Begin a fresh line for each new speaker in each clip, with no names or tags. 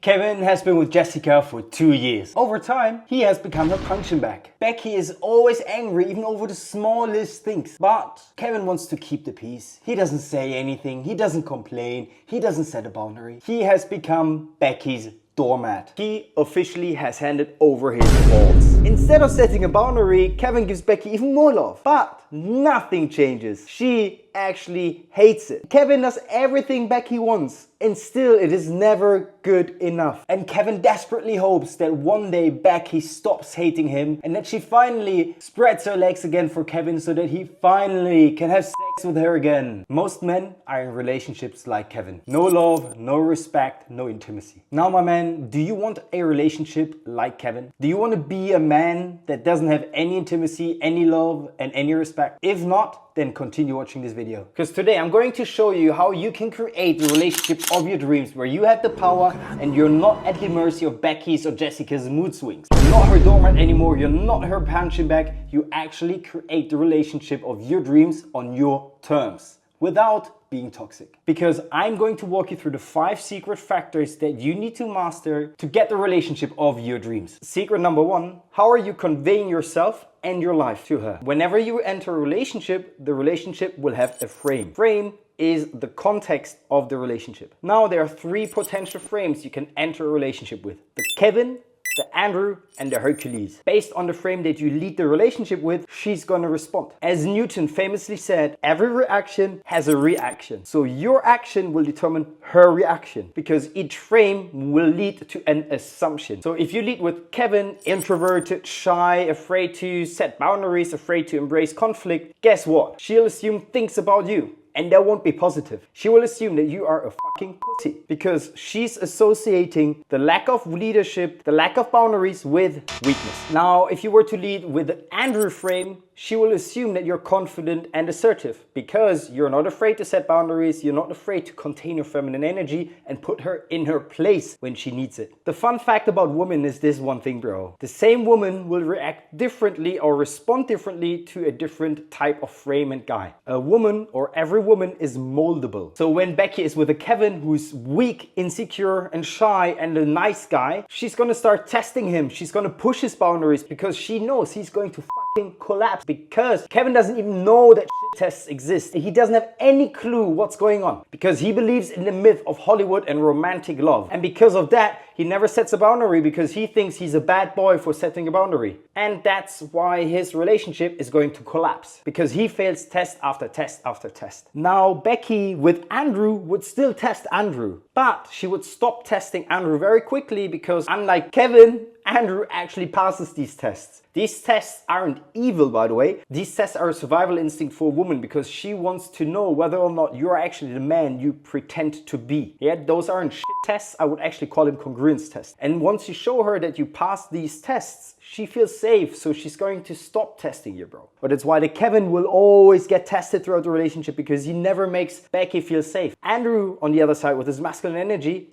Kevin has been with Jessica for 2 years. Over time, he has become her punching bag. Becky is always angry, even over the smallest things. But Kevin wants to keep the peace. He doesn't say anything, he doesn't complain, he doesn't set a boundary. He has become Becky's doormat. He officially has handed over his balls. Instead of setting a boundary, Kevin gives Becky even more love. But nothing changes. She actually hates it. Kevin does everything Becky wants, and still it is never good enough. And Kevin desperately hopes that one day Becky stops hating him and that she finally spreads her legs again for Kevin so that he finally can have sex with her again. Most men are in relationships like Kevin. No love, no respect, no intimacy. Now my man, do you want a relationship like Kevin? Do you want to be a man that doesn't have any intimacy, any love and any respect? If not, then continue watching this video. Because today I'm going to show you how you can create the relationship of your dreams where you have the power and you're not at the mercy of Becky's or Jessica's mood swings. You're not her doormat anymore, you're not her punching bag. You actually create the relationship of your dreams on your terms without being toxic. Because I'm going to walk you through the 5 secret factors that you need to master to get the relationship of your dreams. Secret number 1, how are you conveying yourself and your life to her? Whenever you enter a relationship, the relationship will have a frame. Frame is the context of the relationship. Now there are 3 potential frames you can enter a relationship with: the Kevin, the Andrew and the Hercules. Based on the frame that you lead the relationship with, she's gonna respond. As Newton famously said, every reaction has a reaction. So your action will determine her reaction because each frame will lead to an assumption. So if you lead with Kevin, introverted, shy, afraid to set boundaries, afraid to embrace conflict, guess what? She'll assume things about you. And that won't be positive. She will assume that you are a fucking pussy because she's associating the lack of leadership, the lack of boundaries with weakness. Now, if you were to lead with the Andrew frame, she will assume that you're confident and assertive because you're not afraid to set boundaries, you're not afraid to contain your feminine energy and put her in her place when she needs it. The fun fact about women is this one thing, bro. The same woman will react differently or respond differently to a different type of frame and guy. A woman, or every woman, is moldable. So when Becky is with a Kevin who's weak, insecure and shy and a nice guy, she's gonna start testing him. She's gonna push his boundaries because she knows he's going to fucking collapse because Kevin doesn't even know that shit tests exist. He doesn't have any clue what's going on because he believes in the myth of Hollywood and romantic love. And because of that, he never sets a boundary because he thinks he's a bad boy for setting a boundary. And that's why his relationship is going to collapse because he fails test after test after test. Now, Becky with Andrew would still test Andrew, but she would stop testing Andrew very quickly because unlike Kevin, Andrew actually passes these tests. These tests aren't evil, by the way. These tests are a survival instinct for a woman because she wants to know whether or not you're actually the man you pretend to be. Yeah, those aren't shit tests. I would actually call them congruence tests. And once you show her that you pass these tests, she feels safe, so she's going to stop testing you, bro. But it's why the Kevin will always get tested throughout the relationship because he never makes Becky feel safe. Andrew, on the other side, with his masculine energy,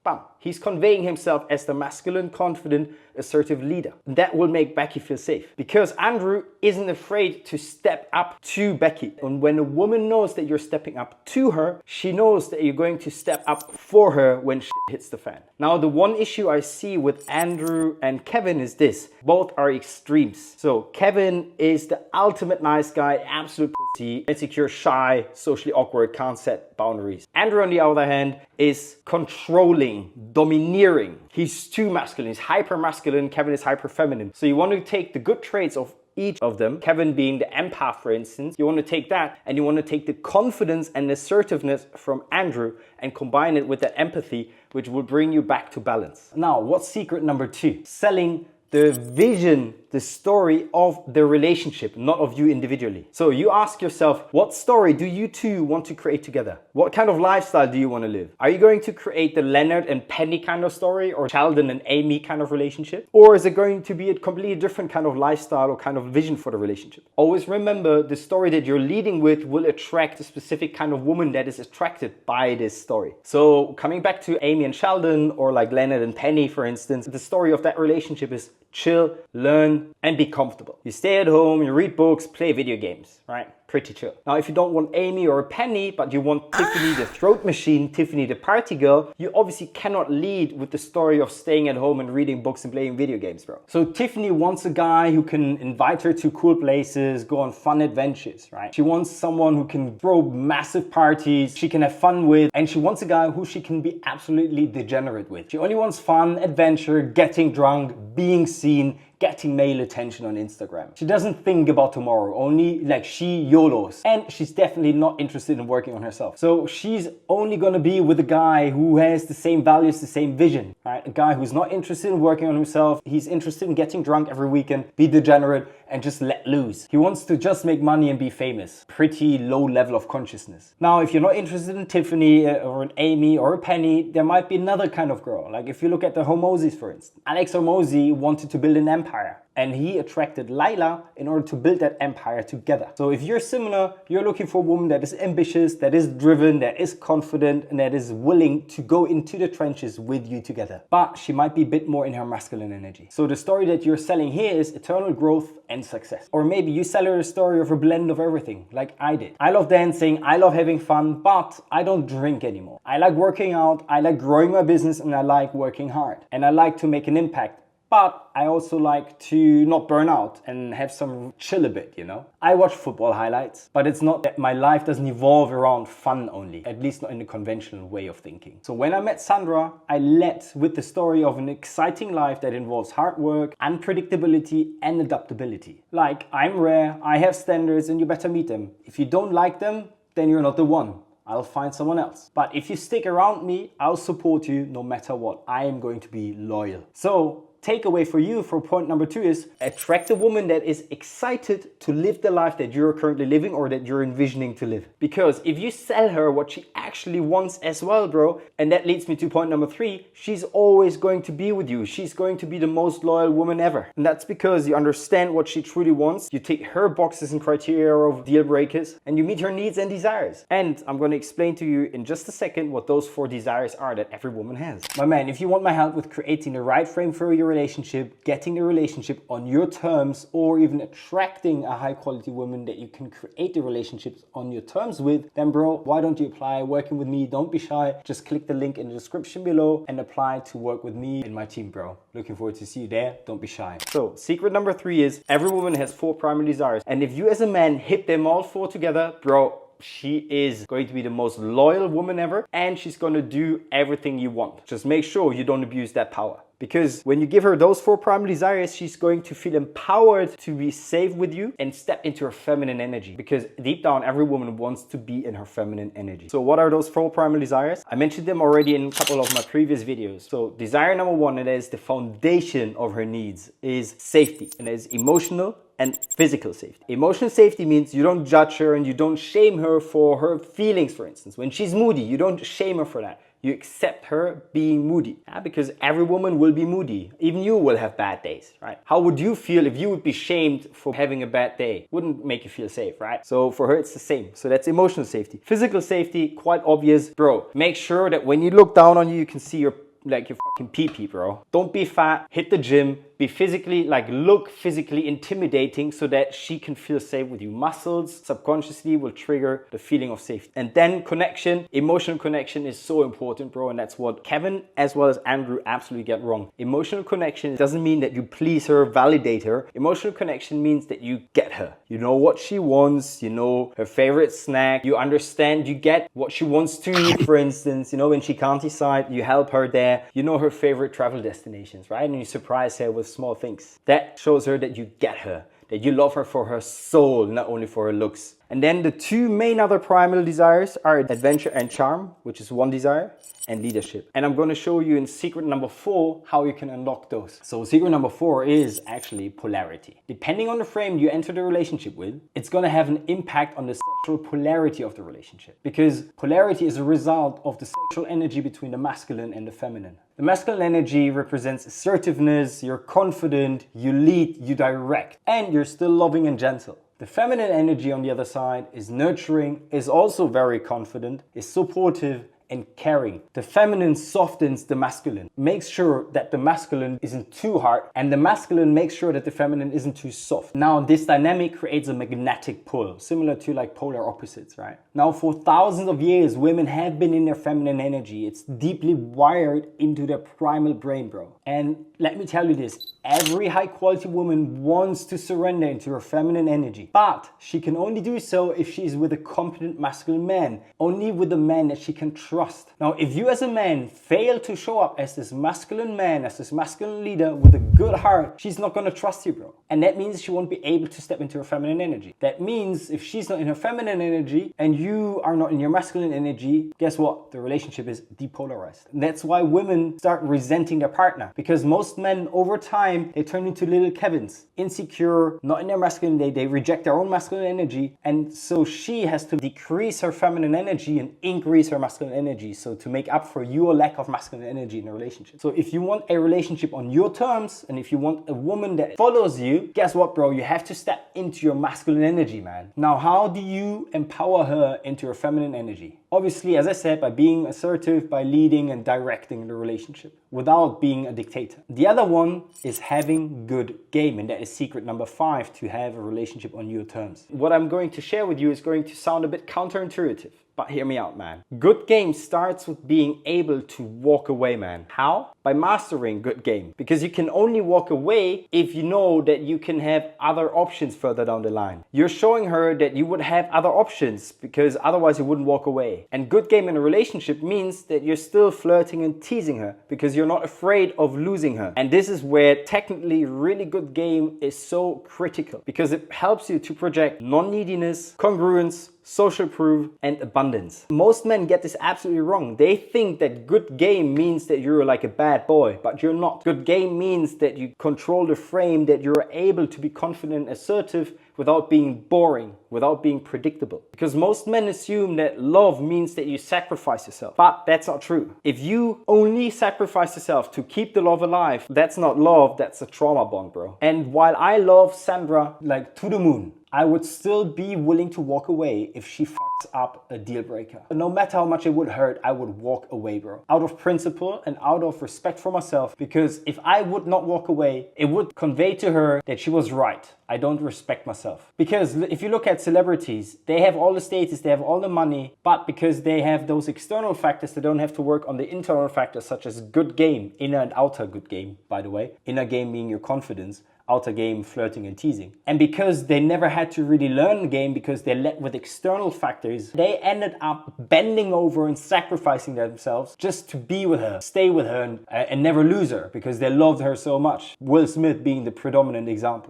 bam, he's conveying himself as the masculine, confident, assertive leader. That will make Becky feel safe because Andrew isn't afraid to step up to Becky. And when a woman knows that you're stepping up to her, she knows that you're going to step up for her when shit hits the fan. Now, the one issue I see with Andrew and Kevin is this. Both are extremes. So Kevin is the ultimate nice guy, absolute pussy, insecure, shy, socially awkward, can't set boundaries. Andrew, on the other hand, is controlling, domineering. He's too masculine, he's hyper masculine, Kevin is hyper feminine. So you want to take the good traits of each of them, Kevin being the empath, for instance, you want to take that and you want to take the confidence and assertiveness from Andrew and combine it with that empathy, which will bring you back to balance. Now, what's secret number 2? Selling the vision, the story of the relationship, not of you individually. So you ask yourself, what story do you two want to create together? What kind of lifestyle do you want to live? Are you going to create the Leonard and Penny kind of story or Sheldon and Amy kind of relationship? Or is it going to be a completely different kind of lifestyle or kind of vision for the relationship? Always remember, the story that you're leading with will attract a specific kind of woman that is attracted by this story. So coming back to Amy and Sheldon, or like Leonard and Penny, for instance, the story of that relationship is chill, learn, and be comfortable. You stay at home, you read books, play video games, right? pretty chill. Now, if you don't want Amy or Penny, but you want Tiffany the throat machine, Tiffany the party girl, you obviously cannot lead with the story of staying at home and reading books and playing video games, bro. So Tiffany wants a guy who can invite her to cool places, go on fun adventures, right? She wants someone who can throw massive parties, she can have fun with, and she wants a guy who she can be absolutely degenerate with. She only wants fun, adventure, getting drunk, being seen, getting male attention on Instagram. She doesn't think about tomorrow, only like she YOLOs. And she's definitely not interested in working on herself. So she's only gonna be with a guy who has the same values, the same vision, right? A guy who's not interested in working on himself. He's interested in getting drunk every weekend, be degenerate, and just let loose. He wants to just make money and be famous. Pretty low level of consciousness. Now, if you're not interested in Tiffany or an Amy or a Penny, there might be another kind of girl. Like if you look at the Hormozis, for instance. Alex Hormozi wanted to build an empire, and he attracted Lila in order to build that empire together. So if you're similar, you're looking for a woman that is ambitious, that is driven, that is confident, and that is willing to go into the trenches with you together. But she might be a bit more in her masculine energy. So the story that you're selling here is eternal growth and success. Or maybe you sell her a story of a blend of everything, like I did. I love dancing, I love having fun, but I don't drink anymore. I like working out, I like growing my business, and I like working hard. And I like to make an impact. But I also like to not burn out and have some chill a bit, you know? I watch football highlights, but it's not that my life doesn't evolve around fun only, at least not in the conventional way of thinking. So when I met Sandra, I led with the story of an exciting life that involves hard work, unpredictability, and adaptability. Like, I'm rare, I have standards, and you better meet them. If you don't like them, then you're not the one. I'll find someone else. But if you stick around me, I'll support you no matter what. I am going to be loyal. So, takeaway for you for point number 2 is attract a woman that is excited to live the life that you're currently living or that you're envisioning to live. Because if you sell her what she actually wants as well, bro, and that leads me to point number 3, she's always going to be with you. She's going to be the most loyal woman ever. And that's because you understand what she truly wants, you take her boxes and criteria of deal breakers, and you meet her needs and desires. And I'm going to explain to you in just a second what those 4 desires are that every woman has. My man, if you want my help with creating the right frame for your relationship, getting the relationship on your terms, or even attracting a high quality woman that you can create the relationships on your terms with, then bro, why don't you apply working with me? Don't be shy. Just click the link in the description below and apply to work with me and my team, bro. Looking forward to see you there. Don't be shy. So secret number 3 is every woman has 4 primary desires. And if you as a man hit them all 4 together, bro, she is going to be the most loyal woman ever, and she's going to do everything you want. Just make sure you don't abuse that power. Because when you give her those 4 primary desires, she's going to feel empowered to be safe with you and step into her feminine energy. Because deep down, every woman wants to be in her feminine energy. So what are those 4 primary desires? I mentioned them already in a couple of my previous videos. So desire number 1, and that is the foundation of her needs, is safety. And that is emotional and physical safety. Emotional safety means you don't judge her and you don't shame her for her feelings, for instance. When she's moody, you don't shame her for that. You accept her being moody, because every woman will be moody. Even you will have bad days, right? How would you feel if you would be shamed for having a bad day? Wouldn't make you feel safe, right? So for her, it's the same. So that's emotional safety. Physical safety, quite obvious. Bro, make sure that when you look down on you, you can see your fucking pee-pee, bro. Don't be fat, hit the gym, be physically, look physically intimidating so that she can feel safe with you. Muscles subconsciously will trigger the feeling of safety. And then connection, emotional connection is so important, bro. And that's what Kevin as well as Andrew absolutely get wrong. Emotional connection doesn't mean that you please her, validate her. Emotional connection means that you get her. You know what she wants, you know her favorite snack, you understand, you get what she wants to eat, for instance. You know, when she can't decide, you help her there. You know her favorite travel destinations, right? And you surprise her with small things. That shows her that you get her, that you love her for her soul, not only for her looks. And then the 2 main other primal desires are adventure and charm, which is 1 desire, and leadership. And I'm going to show you in secret number 4 how you can unlock those. So secret number 4 is actually polarity. Depending on the frame you enter the relationship with, it's going to have an impact on the sexual polarity of the relationship. Because polarity is a result of the sexual energy between the masculine and the feminine. The masculine energy represents assertiveness, you're confident, you lead, you direct, and you're still loving and gentle. The feminine energy on the other side is nurturing, is also very confident, is supportive, and caring. The feminine softens the masculine, makes sure that the masculine isn't too hard, and the masculine makes sure that the feminine isn't too soft. Now, this dynamic creates a magnetic pull, similar to like polar opposites, right? Now, for thousands of years, women have been in their feminine energy. It's deeply wired into their primal brain, bro. And let me tell you this, every high quality woman wants to surrender into her feminine energy, but she can only do so if she is with a competent masculine man, only with a man that she can trust. Now, if you as a man fail to show up as this masculine man, as this masculine leader with a good heart, she's not gonna trust you, bro. And that means she won't be able to step into her feminine energy. That means if she's not in her feminine energy and you are not in your masculine energy, guess what? The relationship is depolarized. And that's why women start resenting their partner, because most men over time, they turn into little Kevins, insecure, not in their masculine, they reject their own masculine energy. And so she has to decrease her feminine energy and increase her masculine energy. So to make up for your lack of masculine energy in a relationship. So if you want a relationship on your terms, and if you want a woman that follows you, guess what, bro? You have to step into your masculine energy, man. Now, how do you empower her into her feminine energy? Obviously, as I said, by being assertive, by leading and directing the relationship without being a dictator. The other one is having good game, and that is secret number 5 to have a relationship on your terms. What I'm going to share with you is going to sound a bit counterintuitive, but hear me out, man. Good game starts with being able to walk away, man. How? By mastering good game. Because you can only walk away if you know that you can have other options further down the line. You're showing her that you would have other options, because otherwise you wouldn't walk away. And good game in a relationship means that you're still flirting and teasing her, because you're not afraid of losing her. And this is where technically really good game is so critical, because it helps you to project non-neediness, congruence, social proof, and abundance. Most men get this absolutely wrong. They think that good game means that you're like a bad boy, but you're not. Good game means that you control the frame, that you're able to be confident and assertive without being boring, without being predictable. Because most men assume that love means that you sacrifice yourself, but that's not true. If you only sacrifice yourself to keep the love alive, that's not love, that's a trauma bond, bro. And while I love Sandra like to the moon, I would still be willing to walk away if she fucks up a deal breaker. No matter how much it would hurt, I would walk away, bro. Out of principle and out of respect for myself, because if I would not walk away, it would convey to her that she was right. I don't respect myself. Because if you look at celebrities, they have all the status, they have all the money, but because they have those external factors, they don't have to work on the internal factors, such as good game, inner and outer good game, by the way. Inner game being your confidence, outer game, flirting and teasing. And because they never had to really learn the game, because they led with external factors, they ended up bending over and sacrificing themselves just to be with her, stay with her, and never lose her, because they loved her so much. Will Smith being the predominant example.